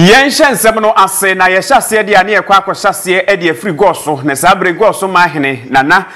Yen nsɛm no ase na yɛhyɛ de ane ekwa akɔhyɛ de afiri Goaso na sabre Goasomanhene nana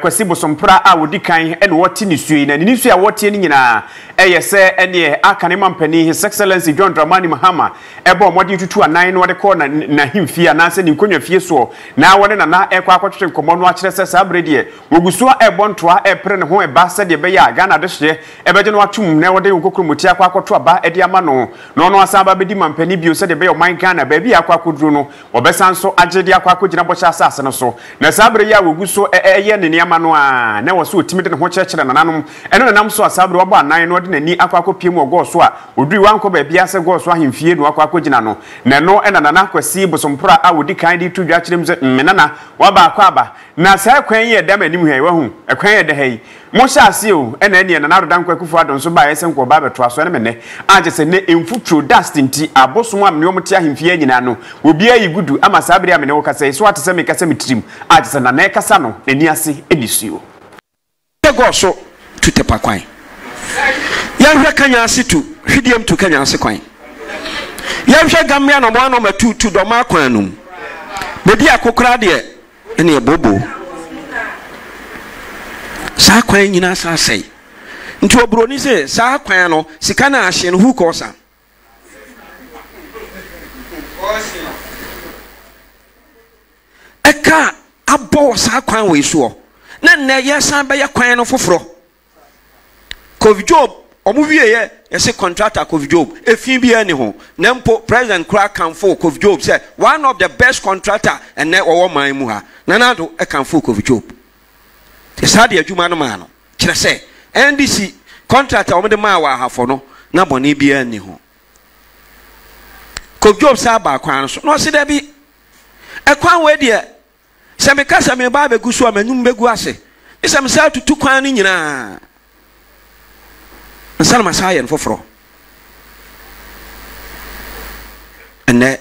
Kwasi Bosompra a wodi kan ene wɔte ne sui na ne sui a wɔte ne nyinaa sɛ ene aka ne mampani His Excellency John Dramani Mahamas ebo mɔde tutu anan no wɔde kɔ na himfie ananse ne nkonwa fie so na wɔne nana ekwa akɔtwetwe nkɔmɔ no akyerɛ sɛ sabre de woguso ebo ntoa epre ne ho eba sɛ de bɛyɛ Ghana de hye ebɛgye no atum na wɔde nkokromoti akɔ akɔto aba de ama no no no asaba bedi mampani bio sɛ de bɛyɛ ɔman Ghana baabi akɔ akɔduro no wɔbɛsan so agye akɔ akɔgyina bɔhyɛ asase no so na sabre ya woguso ɛyɛ ne niama no a na wɔ so otimi de ne ho kyerɛkyerɛ nananom ɛno nanam so asabre wɔbɔ anan no de n'ani akɔ akɔpie mu Goaso a oduri wankɔ baabi asɛ Goaso ahemfie no akɔ akɔgyina no na no ɛna nana Kwasi Bosompra a wodi kan de tu dwa kyerɛm sɛ menana waba akɔ aba na saa kwan yɛ dam anim hɛ wahu ɛkwan yɛ de hɛ mo hyɛ ase o ɛna ɛne nana rodan kwakufu adon so ba yɛsɛ nkɔ ba bɛto aso ɛne mene agye sɛ ne emfutro dust nti abosom am ne ɔmte ahemfie nyina no obi ayi gudu ama sabre amene wo kasa so atese me kasa metrim agye sɛ nana ɛkasa no ani ase edisuo Goaso tutepa kwan yɛhwɛ kanya ase tu hwidiem tu kanya ase kwan yɛhwɛ gamia no mo anoma tu dɔma kwan no bedi akokra de ɛne bobo saa kwan nyina sa sei nti obroni se saa kwan no sika na ahye no hu kosa eka abo saa kwan we so na nne yesan be ye kwan no foforo Job omuwie ye se contractor Job efin bia ni ho na mpo president kra kanfo Job say one of the best contractor and na wo man mu ha na nado e kanfo Job esa de adwuma no ma no kire se NDC contractor omde ma wa Ahafo no na bone bia ni ho Job sa ba kwan so no se da bi e kwan we de se me kasa me ba be gusu amanyum begu ase se me sa tutu kwan ni nyina nsalma sayen foforo ene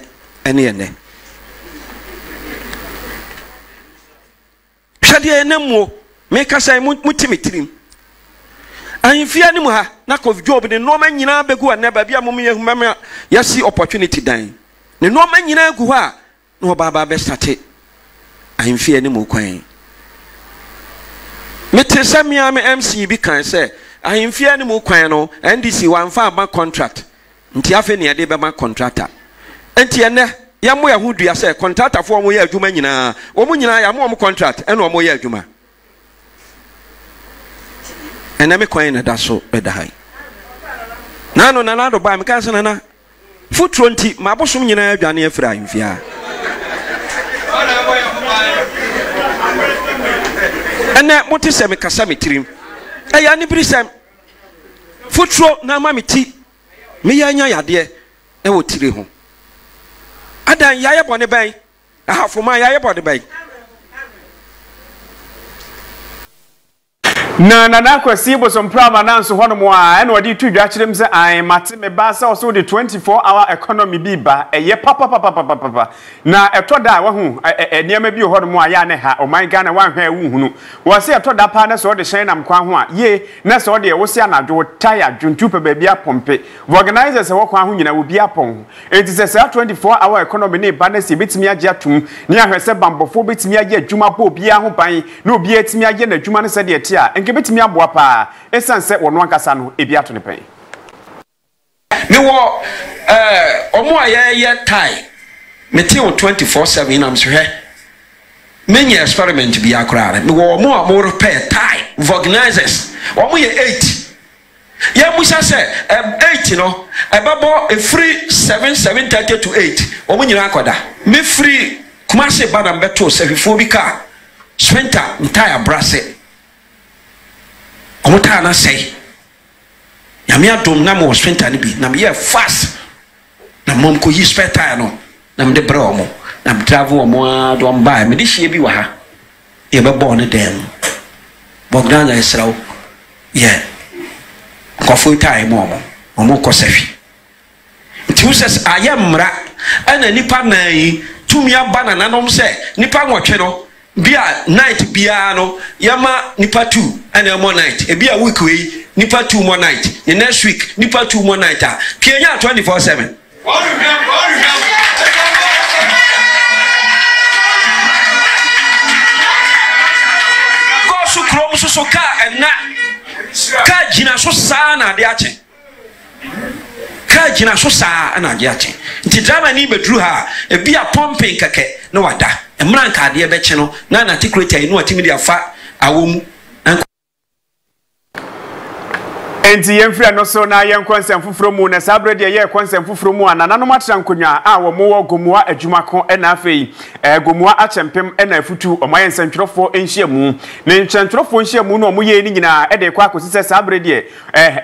hwade enemo me kasa mutimitirim ahemfia ni mu ha na Job ne noma nyina begu na ba bia mom yehumama yasi opportunity dan ne noma nyina gu ha na obaba be starte ahemfia ni mu kwan metesamia me MC bi kan se ahemfia ni mu kwan no NDC wanfa ba contract nti afa ne ade be ma contractor enti ene ya mo ya hudua se contractor fo mo ya adwuma nyina wo mo nyina ya mo contract ene wo mo ya adwuma ene me kwan na da so beda hai nano na do ba me kan se na futro nti ma bosom nyina adwane afira ahemfia ene moti se me kasa metirim eya ni brisem futro na mamiti me yanya yade e wo tire ho adan yaye bone ban Ahafo ma yaye bone ban na nana Kwasi Bosompra mananso hono mo a ene odi tu dwa kyerem se ai mate me ba se so de 24-hour economy bi ba eye papa na etoda wa hu eniema bi hono mo a ya ne ha o man Ghana wan hwa wu hunu wo se etoda pa na so de hyen nam kwan ho a ye na so de wo se anadwo tire dwuntu pe ba bi apompe organizers wo kwan ho nyina wo bi apon enti se 24-hour economy ne ba na se betimi age atum ne ahwese bambofo betimi age adwuma bo bi a ho ban na obi etimi age na adwuma ne se de eti a betimi aboa pa esanse wono ankasa no ebi ato ne pen me wo omo aye tie me ti o 24/7 am so he many experiment bi akra me wo omo amor repair tie organizers omo ye 8 ye musa se 8 no ebabo e free 7:30 to 8 omo nyina akoda me free kumase bana mbeto sefifo bi ka sprinter entire brase omota na say yame adom na mo sprinter ni bi na me fast na mom ko yi sprinter no na me de bra omo na me travel omo adom ba me de hie bi wa ha e be bo ne dem bogdan na israel ko fu time omo ko safi nti usas ayamra ana nipa nan yi tumi aba na nanom se nipa nwotwe no bia night bia no yama nipa 2 and more night e bia week we nipa 2 more night the next week nipa 2 more night a Kenya 24/7 so car and car jina so sana de ache car jina so sa na de ache nti Dramani bedru ha e bia pumping keke na wada e mran ka de be che no na articulate no atimi de afa awom enti yemfia no so na yen konsem fufuro mu na sabre de ye konsem fufuro mu anananom atra nkonwa a wo mo gomua adwumako na afei gomua achempem na afutu omayen sentwerofo enhia mu ne nchentwerofo enhia mu no mo ye ni nyina de kwa akosise sabre de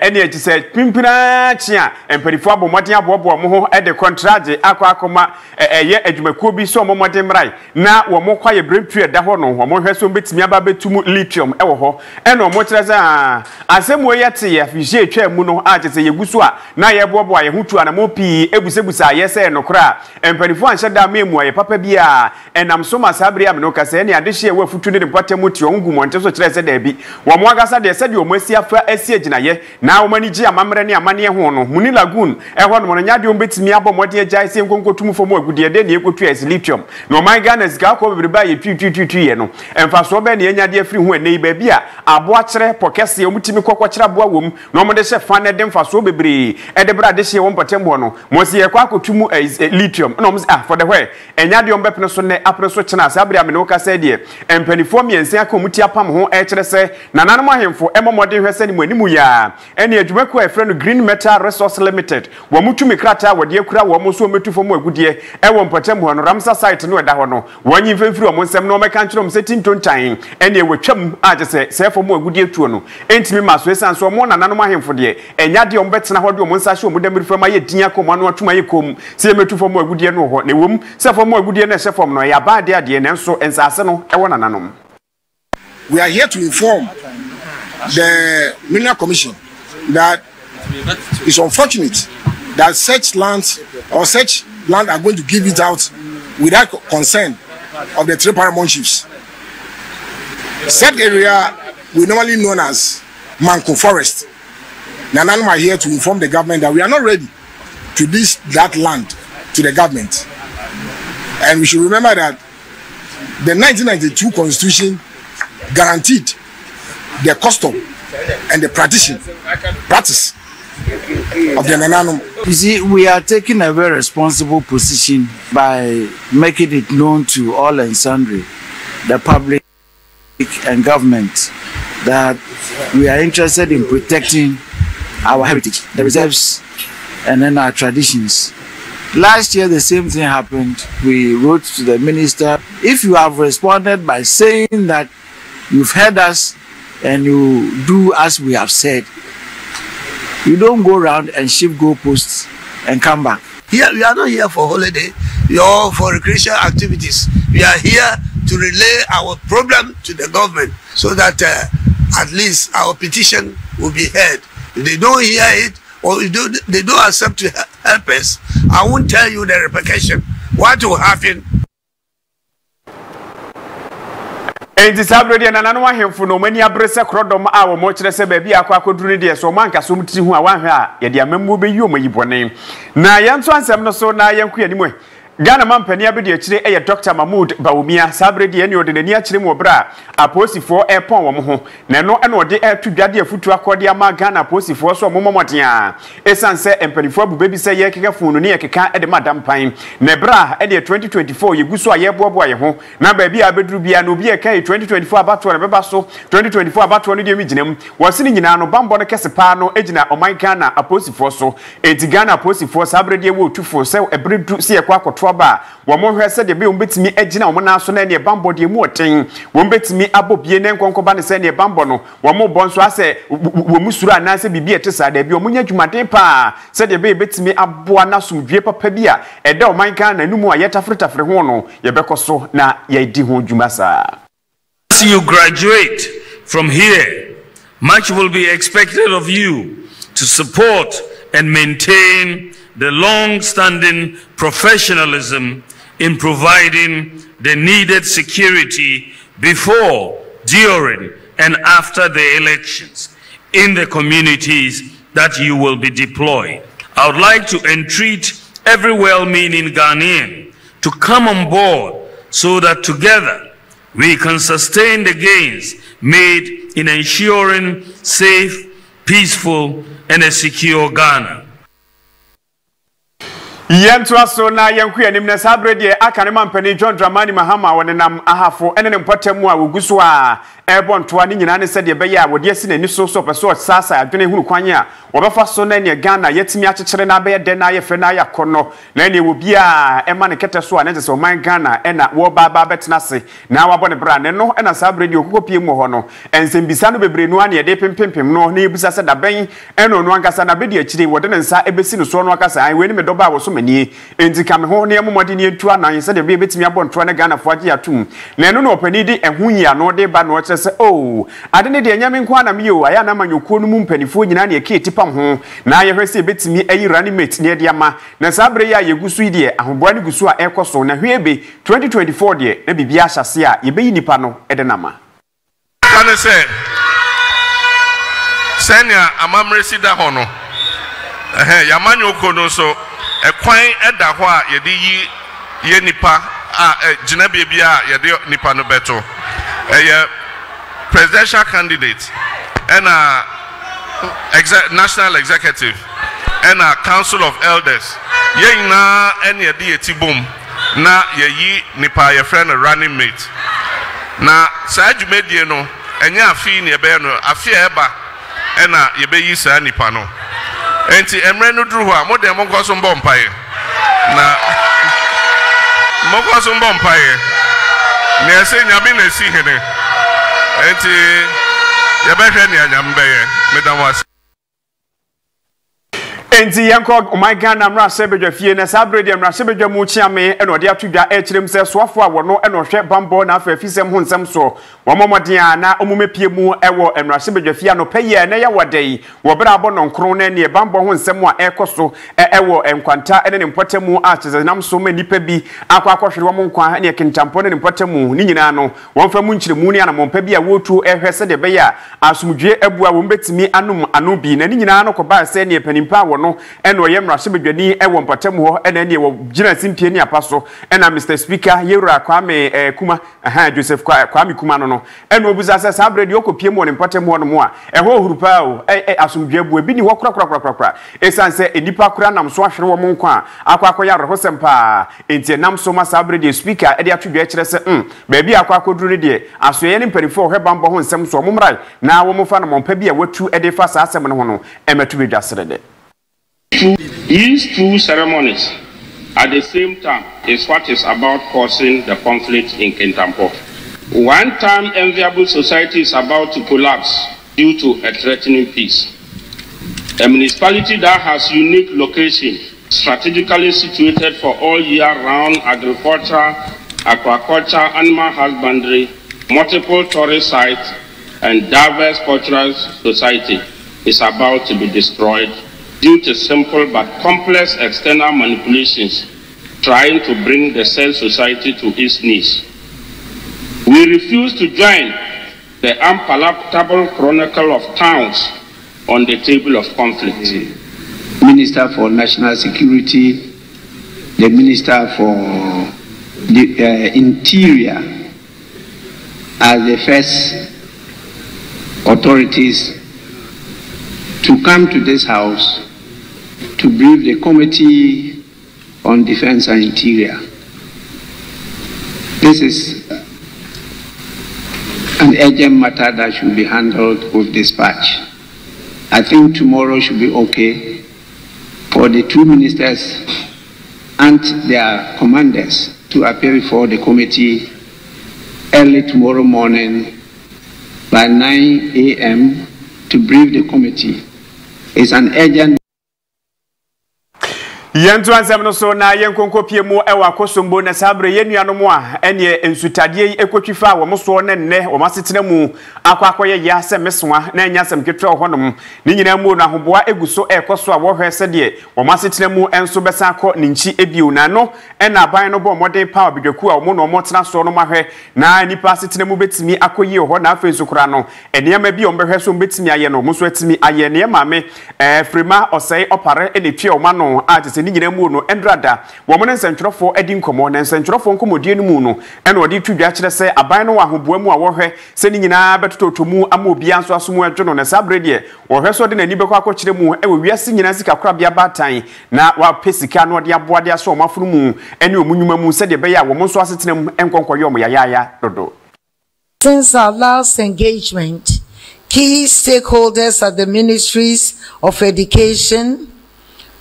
ene agise pimpina chia emperifo abomoden abobo mo ho de contract akwa akoma ye adwumakuo bi so mo modem rai na wo mo kwaye breakthrough da ho no wo mo hweso betimi aba betumu lithium wo ho ene mo kyereza asemu yete ye fije twa mu no agese yeguso a na ye bobo aye hutu anamo pi ebusebusa ye se no kra empanifo anhye da memu aye papa bia enam so masabre am no kase ne adehye we futu ne mpatemu ti ongumo nte so kyerese da bi wo mo agasa de se de o masi afa asi agina ye na wo mani gi amamre ne amane ho no muni lagoon ho no nyade o betimi abomode agya se nkonkotum fo mo agude de ne ekotu as lithium no man Ghana sika ko bebreba ye twi ye no emfa so be ne nyade afiri ho ene ba bia abo akere pokese omutimi kokokere abo awom no mo de se fa ne dem fa so bebre e de bra de hye won patembo no mo se ye kwa akotumu lithium no mo for the way enyade o mbepne so ne apre so chena sabre amene wo kasa de empanifo miense aka omuti apam ho e kere se nananom ahemfo emomode hwese ni manimu ya ene adwumaku afre no Green Metal Resource Limited wo mutumi krata wo de akura wo mo so metufo mo agudie e wo patembo no Ramsa site no da ho no wonyi mfemfiri wo mo nsem no meka nkyerem se tintontan ene wetwam agese sefo mo agudie tuo no entimi maso esan so mo nananom ahemfo de enyade o mbetena ho de o mo nsa hye o mo demiri fama ye dinya komo no atuma ye kom se ye metufo mo agudie no ho ne wom sefo mo agudie na sefo no ya ba de ade ne nso ensase no e wo nananom. We are here to inform the Mineral Commission that it's unfortunate that such land are going to give it out without consent of the three paramount chiefs. Said area we normally known as Manko Forest. Nananom are here to inform the government that we are not ready to lease that land to the government. And we should remember that the 1992 Constitution guaranteed the custom and the practice of the Nananom. You see, we are taking a very responsible position by making it known to all and sundry, the public and government, that we are interested in protecting our heritage, the reserves, and then our traditions. Last year, the same thing happened. We wrote to the minister. If you have responded by saying that you've heard us and you do as we have said, you don't go around and shift goalposts and come back. Here, we are not here for holiday or for recreational activities. We are here to relay our problem to the government so that at least our petition will be heard. If they don't hear it or they don't accept to help us, I won't tell you the repercussion. What will happen? Enti sabre de nananom ahemfo no mani abrese krodom a wo mo kire se ba bia akwa koduru de so manka so mutiri hu a wanhwe a ye de amammu be yi o mayibone na yenso ansem no so na yenku yanimwe Ghana mampani abedi akire eye Dr. Mahmoud Bawumia sabre de ene odeni akire mu obra aposifo epon wo mo ho na no ene ode atudwade afutu akode ama Ghana aposifo so mo momotea esanse empanifo abubebi se ye kekefo no ne ye keka ede madam pan na bra ede 2024 yeguso aye bobo aye ho na ba bia abeduru bia no bia kai 2024 abato na beba so 2024 abato no de mi ginam wose ni nyina no bambo no kese pa no egina oman Ghana aposifo so enti Ghana aposifo sabre de wo tufo se ebredu se ye kwa ba wo mo hwese de be wo betimi agina wo na so na ne bambo de mu oten wo betimi abobie ne nkonkoba ne se ne bambo no wo mo bonso ase wo musuru anase bibi etesa da bi wo nya dwumaden pa se de be betimi aboa na somdwe papa bi a eda o man kan na numu ayetafretafre ho no ye bekoso na ye di ho dwuma sa. As you graduate from here, much will be expected of you to support and maintain the long-standing professionalism in providing the needed security before, during, and after the elections in the communities that you will be deployed. I would like to entreat every well-meaning Ghanaian to come on board so that together we can sustain the gains made in ensuring safe, peaceful, and a secure Ghana. Yentu aso na yenku yanim na sabre de aka ne mampani John Dramani Mahamas wonenam ahafo ene ne mpotemu a woguso a ebontoa ne nyina ne se de beya wode asi nani so peso sasa adwene hunu kwanye a wobefa so na ne Ghana yetimi akekere na beye de na yefe na yakono na ne wobi a ema ne kete so a ne se o man Ghana ena wo baba betena se na wabone bra ne no ena sabre de okokopie mu ho no ensembisa no bebre no ane de pimpim no na ebusa se da ben eno no ankasa na be de akire wode ne nsa ebesi no so no akasa an we ni me doba wo so mani enti kame ho ne emomode ne etu anan se de be betimi abonto ne Ghana fo age atum na eno no opani di ehunyi no de ba no se oh ade ne de nyame nko anam yo aya na manyokuo no mu mpanifo nyina ne ke tipa ho na ye hwese betimi ayi ranimate ne de ama na sabre ya yegusu de ahoboa ne gusu a ekoso na hwebe 2024 de na bibia hyase a ye beyi nipa no ede nama kane se senia amamresi da ho no ya manyoko no so ekwan eda ho a ye de ye nipa a gina bebia ye de nipa no beto presidential candidate and national executive and a council of elders ye na any de etibom na ye yi nipa ye friend running mate na sa dwumedie no enya afi ne be no afi eba na ye be yi sa nipa no enti emre no duru ho a mo dem nkoso mbom pae na mo nkoso mbom pae ne ese nyabe na si hene enti ya behwe ne anyam beye medam was enti yanko my Ghana mra sebedwa fie na sabre de mra sebedwa mu chiame ene ode atudwa ekirem se soafo a wono ene ohwe bambo na afa fisem ho nsem so womomode a na omumepie mu ewo mra sebedwa fie no peye na ya wodei wo bra abo no nkro na ne bambo ho nsem a ekoso ewo enkwanta ene ne mpotemu a chizenam so ma nipa bi akwakohwere wo nkwa ne kintampo ne mpotemu ni nyina no wonfa mu nkyiremu ne ana mompa bi a wotu ehwese de beya asumdwe abua wo mbetimi anum anobi na ni nyina no koba se ne panimpa wo no eno yemra sebedwani ewo mpotemu ho ena ne wo gina simpie ni apaso ena Mr Speaker Yewura Kwame Kuma Joseph Kwame Kuma no eno obuza se sabre de okopie mu ne mpotemu ho no mo a eho hurupa o asumdwe abu bi ni ho kra esanse enipa kra nam so ahwere wo nkwa akwakoya rehosempa enti nam so ma sabre de speaker e de atudwa kire se ba bi akwakoduru de asoye ne mperifo ho bambo ho nsem so momrai na wo mofa no mompa bi a watu e de fa sa asem no ho no emetu bi dwasere de. These two ceremonies at the same time is what is about causing the conflict in Kintampo. One time enviable society is about to collapse due to a threatening peace. A municipality that has unique location, strategically situated for all year-round agriculture, aquaculture, animal husbandry, multiple tourist sites, and diverse cultural society is about to be destroyed due to simple but complex external manipulations trying to bring the said society to its knees. We refuse to join the unpalatable chronicle of towns on the table of conflict. Minister for National Security, the Minister for the Interior as the first authorities to come to this house to brief the Committee on Defense and Interior. This is an urgent matter that should be handled with dispatch. I think tomorrow should be okay for the two ministers and their commanders to appear before the committee early tomorrow morning by 9 a.m. to brief the committee. It's an urgent. Yentu ansem no so na yenkonkopie mu ewa kosombo na sabre yenuano mu a ene ensutadie ekotwifa wo moso ne nne wo masetena mu akwakoye ya se meswa na enya sem ketwe honom ni nyina mu na hoboa eguso ekoso a wo hwese de wo masetena mu enso besa akọ ninchi ebiu na no ena aban no bo modern power bidwaku a wo no motena so no mahwe na nipa asetena mu betimi akoyi ho na afensu kura no enema bi ombehwe so betimi aye no muso etimi aye ne mame frima osei opare ene twe o ma no a tese ni nyina mu no endrada wo mo nsentwerofo edi nkomo na nsentwerofo nkomodie no mu no ene odi tudwa kire se aban no ahoboa mu a wo hwe se ni nyina betototomu ama obia nso asomu adwono na sabrede wo hwe so de na ni bekọ akọkire mu e wo wiase nyina sika korabia batan na wa pesika no de aboade aso o mafunu mu ene omunyuma mu se de be ya wo mo nso asetenam enkonkoye o mo yaya dodo. Since our last engagement, key stakeholders at the Ministries of Education,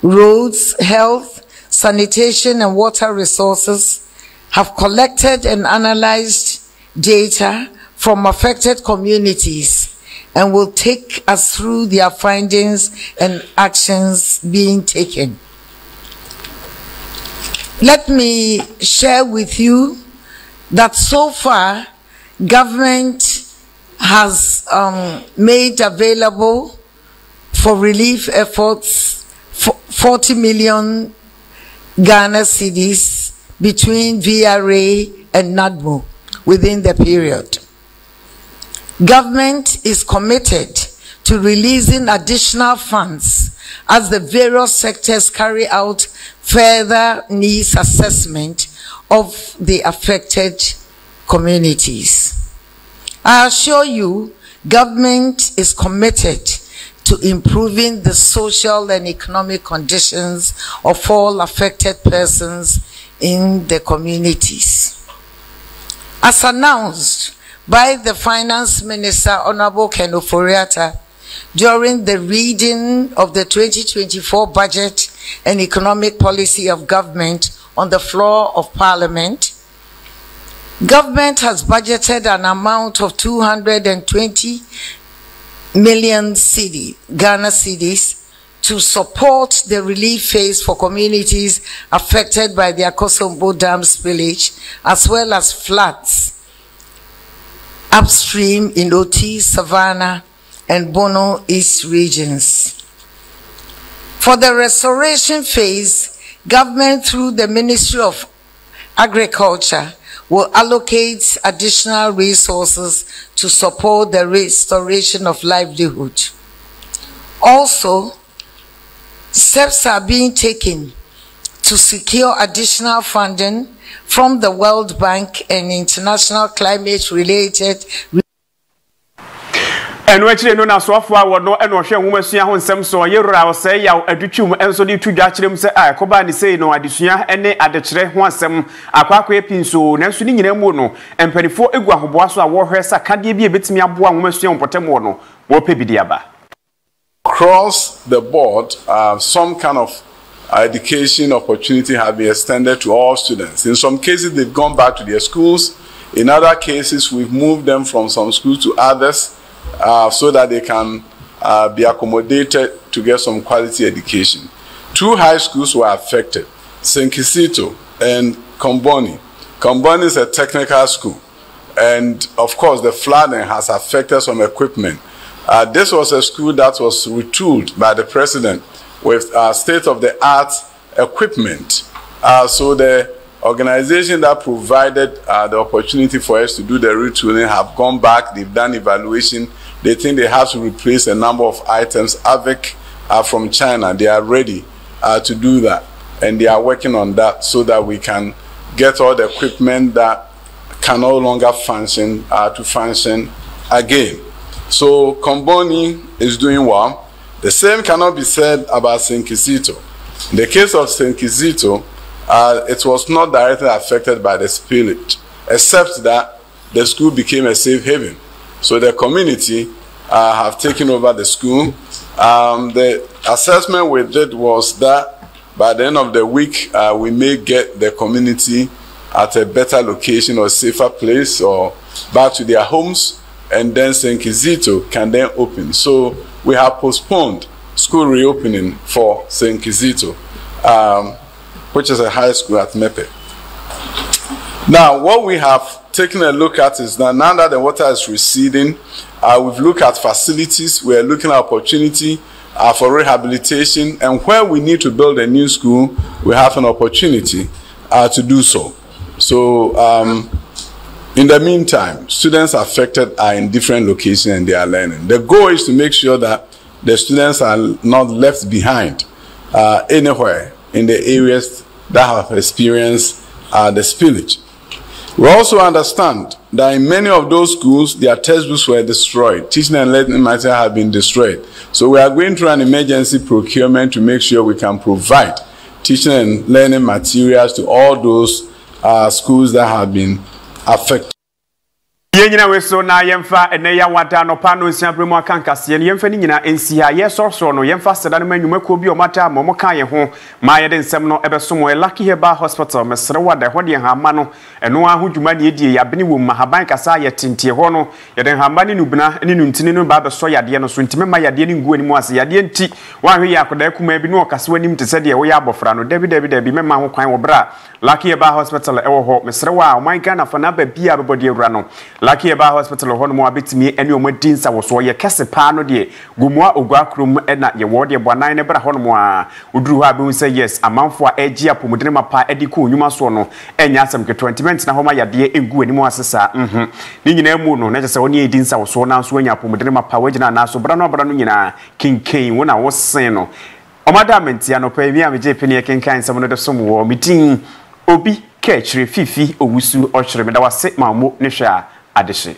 Roads, Health, Sanitation and Water Resources have collected and analyzed data from affected communities and will take us through their findings and actions being taken. Let me share with you that so far, government has made available for relief efforts 40 million Ghana cedis between VRA and NADMO within the period. Government is committed to releasing additional funds as the various sectors carry out further needs assessment of the affected communities. I assure you, government is committed to improving the social and economic conditions of all affected persons in the communities. As announced by the Finance Minister, Honorable Ken Ofori-Atta, during the reading of the 2024 Budget and Economic Policy of Government on the floor of Parliament, government has budgeted an amount of 220 million Ghana cedis to support the relief phase for communities affected by the Akosombo Dam spillage, as well as floods upstream in Oti, Savannah, and Bono East regions. For the restoration phase, government through the Ministry of Agriculture will allocate additional resources to support the restoration of livelihood. Also, steps are being taken to secure additional funding from the World Bank and international climate-related. And actually, no, so far, no, and or share women see how some so yera or say, yaw, a duchum, and so the two Dutchem say, I combine say no addition, and they at the tre once some aqua pinso, next to Ninamono, and 24 Igua who was a war her Sakadi be a bit me up one woman on Potemono, or Pebidiaba. Across the board, some kind of education opportunity have been extended to all students. In some cases, they've gone back to their schools. In other cases, we've moved them from some schools to others. So that they can be accommodated to get some quality education. 2 high schools were affected, Senkisito and Komboni. Komboni is a technical school, and of course the flooding has affected some equipment. This was a school that was retooled by the president with state-of-the-art equipment. So the organization that provided the opportunity for us to do the retooling have gone back, they've done evaluation. They think they have to replace a number of items. AVIC from China, they are ready to do that. And they are working on that so that we can get all the equipment that can no longer function to function again. So Komboni is doing well. The same cannot be said about Senkisito. In the case of Senkisito, it was not directly affected by the spillage, except that the school became a safe haven. So the community have taken over the school. The assessment we did was that by the end of the week, we may get the community at a better location or safer place or back to their homes, and then Senkisito can then open. So we have postponed school reopening for Senkisito, which is a high school at Mepe. Now, what we have taken a look at is that now that the water is receding, we've looked at facilities. We're looking at opportunity for rehabilitation, and where we need to build a new school, we have an opportunity to do so. So, in the meantime, students affected are in different locations and they are learning. The goal is to make sure that the students are not left behind anywhere in the areas that have experienced the spillage. We also understand that in many of those schools, their textbooks were destroyed. Teaching and learning material have been destroyed. So we are going through an emergency procurement to make sure we can provide teaching and learning materials to all those schools that have been affected. Yenyina weso na yemfa ene ya wada no pa no nsiabremu aka Kaseɛ ne yemfa ni nyina ensi ha yeso no yemfa seda no manwumakuo bi o mata mo ka ye ho ma ye de nsɛm no ebesomo Lucky Heba Hospital mesre wada ho de hama no eno ahodwuma ne edie ya bene wo mahaban kasa ye tintie ho no ye de hama ne nubna ne nuntini no ba beso yade no so ntime ma yade ne ngu animu ase yade nti wa hwe ya koda kuma bi no okase wanim te sɛ de wo ya abofra no dabi mema ho kwan wo bra Lucky Heba Hospital ewo ho mesre wa o man Ghana fa na ba bia bebodi ewura no Lucky Heba Hospital ho no mo abetimi ene o madinsa wo so ye kese pa no de gumua ogwakrom na ye wo de boanan ne bra ho no mo a oduru ha be un say yes amanfo a egi apomudene mapa edi ko nyuma so no enya asem ke 20 na ho ma yade egu ani mo asesa ni nyina mu no na je se woni edinsa wo so na so anya apomudene mapa wagina na so bra no nyina kinken wo na wo sen no omadamentia no pa mi amje pene kenkan nsem no de so mo meeting obi kechire fifi owusu ochire me da wase mammo ne hwa adehye